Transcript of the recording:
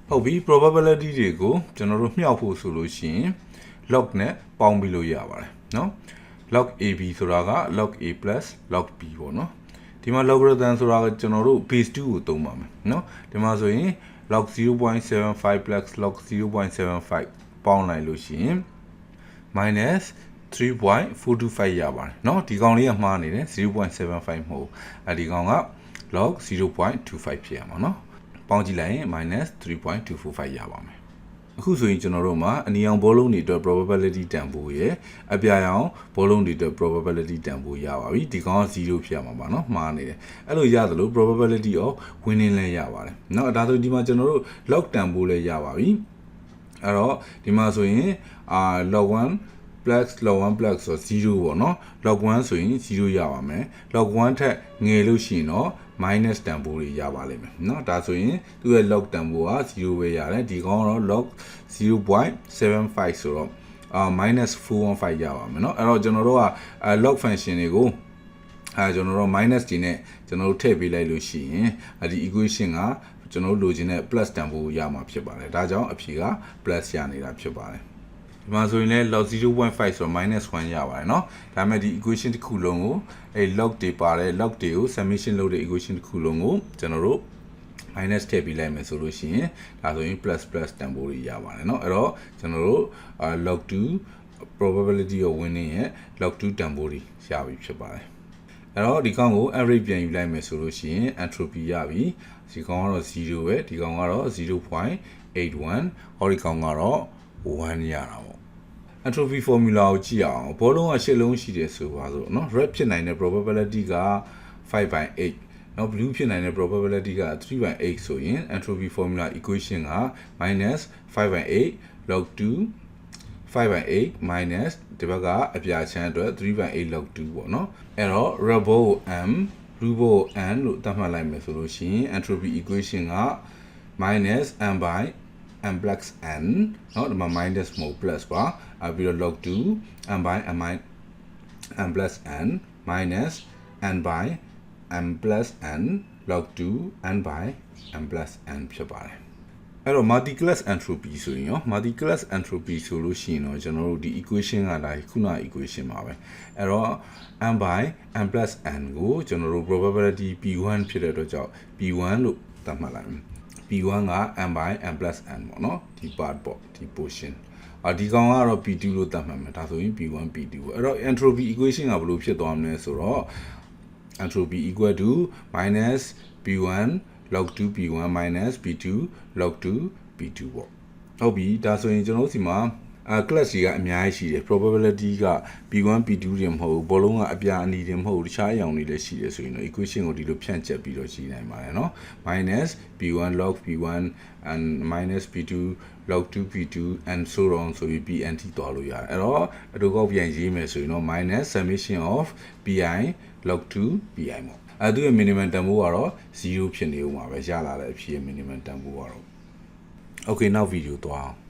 ဟုတ်ပြီ probability တွေကိုကျွန်တော်တို့မြှောက်ဖို့ဆိုလို့ရှိရင် log နဲ့ပေါင်းပြီးလို့ရပါတယ်เนาะ log AB ဆိုတာက log A + log B ပေါ့เนาะဒီမှာ logarithm ဆိုတာကကျွန်တော်တို့ base 2ကိုသုံးပါမယ်เนาะဒီမှာဆိုရင် log 0.75 + log 0.75 ပေါင်းလိုက်လို့ရှိရင် minus 3.425 ရပါတယ်เนาะဒီကောင်လေးကမှားနေတယ် 0.75 မဟုတ်အဲဒီကောင်က log 0.25 ဖြစ်ရမှာเนาะပေါင်းကြည့်လိုက်ရင် minus 3.245 ရပါမယ်အခုဆိုရင်ကျွန်တော်တို့မှာအနီအောင်ဘောလုံးတွေအတွက် probability တန်ဖိုးရယ်အပြာရောင်ဘောလုံးတွေအတွက် probability တန်ဖိုးရပါပြီဒီကောင်က0ဖြစ်ရမှာပါเนาะမှားနေတယ်အဲ့လိုရသလို probability of winning လည်းရပါတယ်เนาะဒါဆိုဒီမှာကျွန်တော်တို့ log တန်ဖိုးလည်းရပါပြီအဲ့တော့ဒီမှာဆိုရင်log 1 plus log 1 plus ဆို0ပေါ့เนาะ log 1ဆိုရင်0ရပါမယ် log 1ထက်ငယ်လို့ရှိရင်တော့ minus တန်ဖိုးတွေရပါလိမ့်မယ်เนาะဒါဆိုရင်သူ့ရဲ့ log တန်ဖိုးက0ပဲရတယ်ဒီကောင်ကတော့ log 0.75 ဆိုတော့ minus 415 ရပါမယ်เนาะအဲ့တော့ကျွန်တော်တို့ကlog function တွေကိုကျွန်တော်တို့ minus တွေနဲ့ကျွန်တော်တို့ထည့်ပေးလိုက်လို့ရှိရင်ဒီ equation ကကျွန်တော်တို့လိုချင်တဲ့ plus တန်ဖိုးရမှာဖြစ်ပါတယ်ဒါကြောင့်အဖြေက plus ရနေတာဖြစ်ပါတယ်ဒီမှာဆိုရင်လည်း log 0.5 ဆိုတော့ minus 1 ရပါတယ်เนาะဒါပေမဲ့ဒီ equation တစ်ခုလုံးကိုlog တွေပါတယ် log တွေကို summation လုပ်တဲ့ equation တစ်ခုလုံးကိုကျွန်တော်တို့ minus ထည့်ပေးလိုက်မယ်ဆိုလို့ရှိရင်ဒါဆိုရင် plus တန်ဖိုးတွေရပါတယ်เนาะအဲ့တော့ကျွန်တော်တို့log 2 probability of winning ရဲ့ log 2 တန်ဖိုးတွေရပြီဖြစ်ပါတယ်အဲ့တော့ဒီကောင်ကို average ပြန်ယူလိုက်မယ်ဆိုလို့ရှိရင် entropy ရပြီဒီကောင်ကတော့0ပဲဒီကောင်ကတော့ 0.81 ဟောဒီကောင်ကတော့1ရတာပေါ့entropy formula ကိုကြည့်အောင်ဘောလုံးက8လုံးရှိတယ်ဆိုပါစို့เนาะ red ဖြစ်နိုင်တဲ့ probability က 5/8 เนาะ blue ဖြစ်နိုင်တဲ့ probability က 3/8 ဆိုရင် entropy formula equation က minus 5/8 log 2 5/8 minus ဒီဘက်ကအပြာချမ်းအတွက် 3/8 log 2ပေါ့เนาะအဲ့တော့ red ball ကို m blue ball ကိုn လို့သတ်မှတ်လိုက်မယ်ဆိုလို့ရှိရင် entropy equation က minus m plus n เนาะဒီမှာ minus မဟုတ် plus ပါပြီးတော့ log 2 m plus n minus n by m plus n log 2 n by m plus n ဖြစ်ပါတယ်အဲ့တော့ multi-class entropy ဆိုရင်ရော multi-class entropy ဆိုလို့ရှိရင်တော့ကျွန်တော်တို့ဒီ equation ကဒါခုန equation ပါပဲအဲ့တော့ m by m plus n ကိုကျွန်တော်တို့ probability p1 ဖြစ်တဲ့အတွက်ကြောင့် p1 လို့သတ်မှတ်လိုက်မယ်p1 က m by m plus n ပေါ့နော်ဒီ part ပေါ့ဒီ portion ဒီကောင်ကတော့ p2 လို့သတ်မှတ်မယ်ဒါဆိုရင် p1 p2 ပေါ့အဲ့တော့ entropy equation ကဘယ်လိုဖြစ်သွားမလဲဆိုတော့ entropy equal to minus p1 log 2 p1 minus p2 log 2 p2 ပေါ့ဟုတ်ပြီဒါဆိုရင်ကျွန်တော်တို့စီမှာclass တွေကအများကြီးရှိတယ် probability က p1 p2 တွေမဟုတ်ဘူးဘောလုံးကအပြာအနီတွေမဟုတ်ဘူးတခြားအရောင်တွေလည်းရှိတယ်ဆိုရင်တော့ equation ကိုဒီလိုဖြန့်ကျက်ပြီးတော့ရှိနိုင်ပါတယ်เนาะ minus p1 log p1 and minus p2 log 2 p2 and so on ဆိုပြီး pn ထိသွားလို့ရတယ်အဲ့တော့အတူကောက်ပြန်ရေးမယ်ဆိုရင်တော့ minus summation of pi log 2 pi ပေါ့သူရဲ့ minimum တန်ဖိုးကတော့0ဖြစ်နေဦးမှာပဲရလာတဲ့အဖြစ် minimum တန်ဖိုးကတော့ okay နောက် video သွားအောင်